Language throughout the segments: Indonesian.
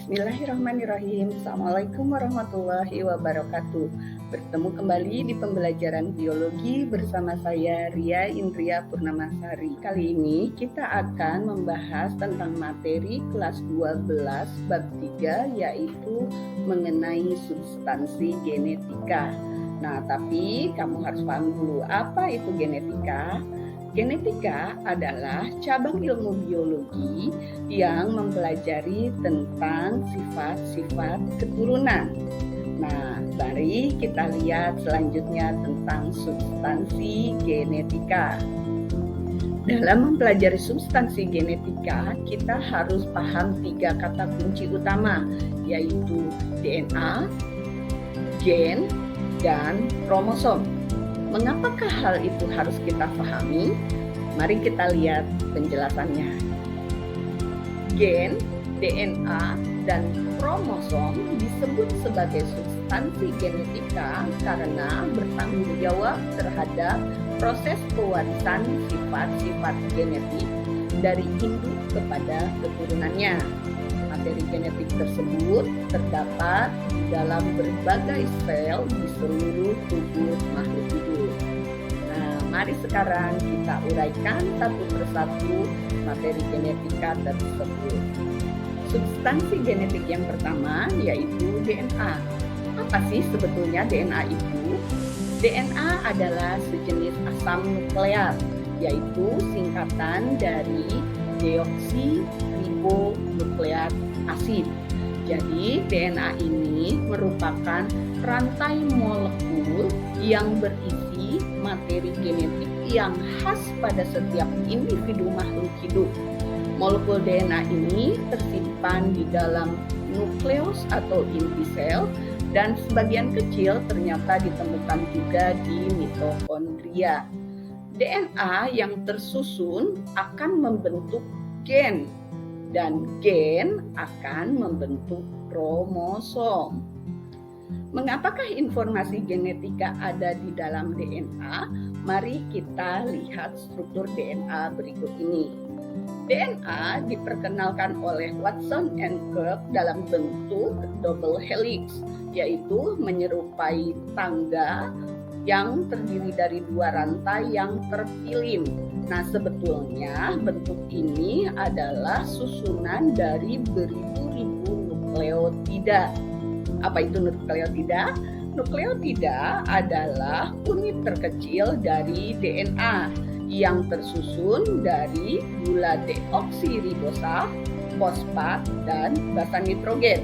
Bismillahirrahmanirrahim. Assalamualaikum warahmatullahi wabarakatuh. Bertemu kembali di pembelajaran biologi bersama saya Ria Indria Purnamasari. Kali ini kita akan membahas tentang materi kelas 12 bab 3 yaitu mengenai substansi genetika. Nah, tapi kamu harus paham dulu apa itu genetika. Genetika adalah cabang ilmu biologi yang mempelajari tentang sifat-sifat keturunan. Nah, mari kita lihat selanjutnya tentang substansi genetika. Dalam mempelajari substansi genetika, kita harus paham 3 kata kunci utama, yaitu DNA, gen, dan kromosom. Mengapakah hal itu harus kita pahami? Mari kita lihat penjelasannya. Gen, DNA, dan kromosom disebut sebagai substansi genetika karena bertanggung jawab terhadap proses pewarisan sifat-sifat genetik dari induk kepada keturunannya. Materi genetik tersebut terdapat di dalam berbagai sel di seluruh tubuh makhluk hidup. Nah, mari sekarang kita uraikan satu persatu materi genetika tersebut. Substansi genetik yang pertama yaitu DNA. Apa sih sebetulnya DNA itu? DNA adalah sejenis asam nukleat, yaitu singkatan dari deoksiribonukleat asid. Jadi DNA ini merupakan rantai molekul yang berisi materi genetik yang khas pada setiap individu makhluk hidup. Molekul DNA ini tersimpan di dalam nukleus atau inti sel dan sebagian kecil ternyata ditemukan juga di mitokondria. DNA yang tersusun akan membentuk gen dan gen akan membentuk kromosom. Mengapakah informasi genetika ada di dalam DNA? Mari kita lihat struktur DNA berikut ini. DNA diperkenalkan oleh Watson and Crick dalam bentuk double helix, yaitu menyerupai tangga yang terdiri dari 2 rantai yang terpilin. Nah, sebetulnya bentuk ini adalah susunan dari beribu-ribu nukleotida. Apa itu nukleotida? Nukleotida adalah unit terkecil dari DNA yang tersusun dari gula deoksiribosa, fosfat, dan basa nitrogen.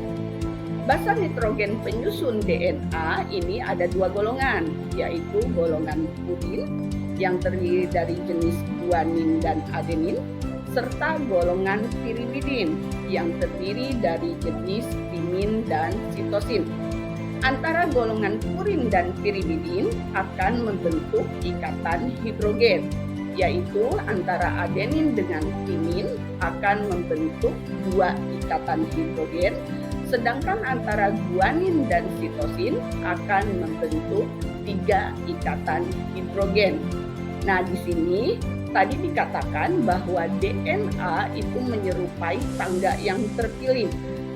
Basa nitrogen penyusun DNA ini ada 2 golongan, yaitu golongan purin yang terdiri dari jenis guanin dan adenin, serta golongan pirimidin yang terdiri dari jenis timin dan sitosin. Antara golongan purin dan pirimidin akan membentuk ikatan hidrogen, yaitu antara adenin dengan timin akan membentuk 2 ikatan hidrogen, sedangkan antara guanin dan sitosin akan membentuk 3 ikatan hidrogen. Nah, di sini tadi dikatakan bahwa DNA itu menyerupai tangga yang terpilih,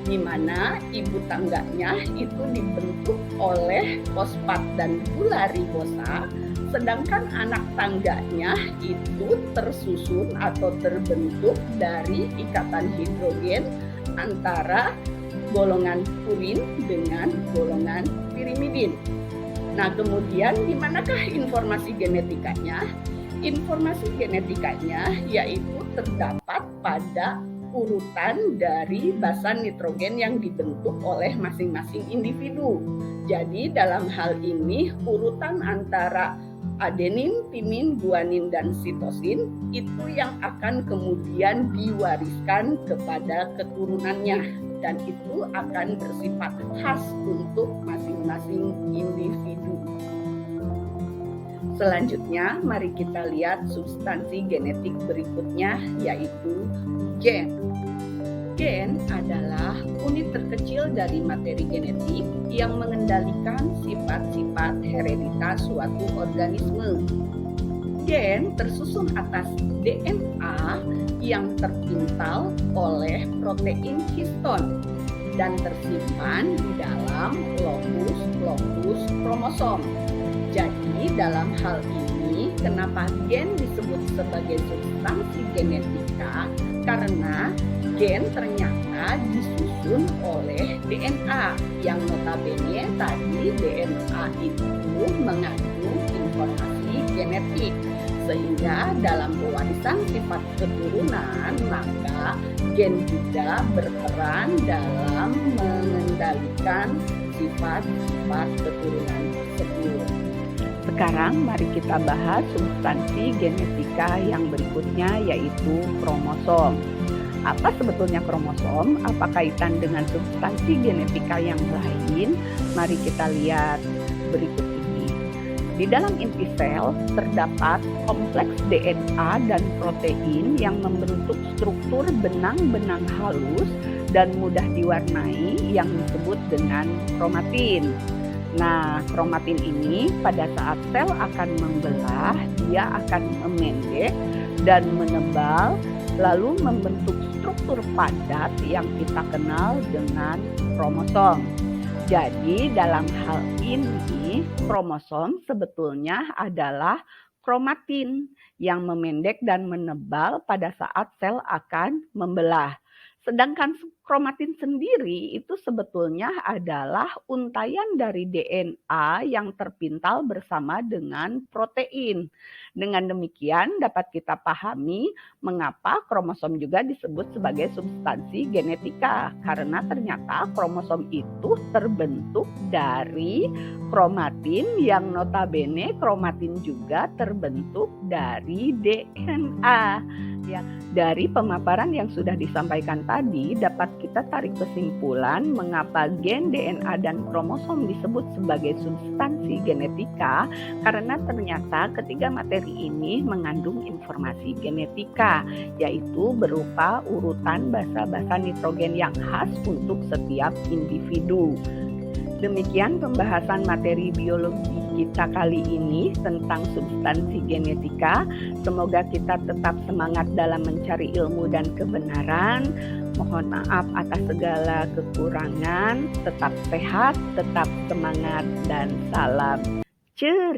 di mana ibu tangganya itu dibentuk oleh fosfat dan gula ribosa, sedangkan anak tangganya itu tersusun atau terbentuk dari ikatan hidrogen antara golongan purin dengan golongan pirimidin. Nah, kemudian di manakah informasi genetikanya? Informasi genetikanya yaitu terdapat pada urutan dari basa nitrogen yang dibentuk oleh masing-masing individu. Jadi dalam hal ini urutan antara adenin, timin, guanin, dan sitosin itu yang akan kemudian diwariskan kepada keturunannya, dan itu akan bersifat khas untuk masing-masing individu. Selanjutnya, mari kita lihat substansi genetik berikutnya, yaitu gen. Gen adalah unit terkecil dari materi genetik yang mengendalikan sifat-sifat hereditas suatu organisme. Gen tersusun atas DNA yang terpintal oleh protein histon. dan tersimpan di dalam lokus kromosom. Jadi dalam hal ini kenapa gen disebut sebagai substansi genetika? Karena gen ternyata disusun oleh DNA yang notabene tadi DNA itu mengandung informasi genetik. Sehingga dalam pewarisan sifat keturunan, maka gen juga berperan dalam mengendalikan sifat-sifat keturunan tersebut. Sekarang mari kita bahas substansi genetika yang berikutnya, yaitu kromosom. Apa sebetulnya kromosom? Apa kaitan dengan substansi genetika yang lain? Mari kita lihat berikut ini. Di dalam inti sel terdapat kompleks DNA dan protein yang membentuk struktur benang-benang halus dan mudah diwarnai yang disebut dengan kromatin. Nah, kromatin ini pada saat sel akan membelah, dia akan memendek dan menebal, lalu membentuk struktur padat yang kita kenal dengan kromosom. Jadi dalam hal ini kromosom sebetulnya adalah kromatin yang memendek dan menebal pada saat sel akan membelah. Sedangkan kromatin sendiri itu sebetulnya adalah untaian dari DNA yang terpintal bersama dengan protein. Dengan demikian dapat kita pahami mengapa kromosom juga disebut sebagai substansi genetika, karena ternyata kromosom itu terbentuk dari kromatin yang notabene kromatin juga terbentuk dari DNA. Ya, dari pemaparan yang sudah disampaikan tadi dapat kita tarik kesimpulan mengapa gen, DNA, dan kromosom disebut sebagai substansi genetika, karena ternyata ketiga materi ini mengandung informasi genetika, yaitu berupa urutan basa-basa nitrogen yang khas untuk setiap individu. Demikian pembahasan materi biologi kita kali ini tentang substansi genetika. Semoga kita tetap semangat dalam mencari ilmu dan kebenaran. Mohon maaf atas segala kekurangan. Tetap sehat, tetap semangat, dan salam ceria.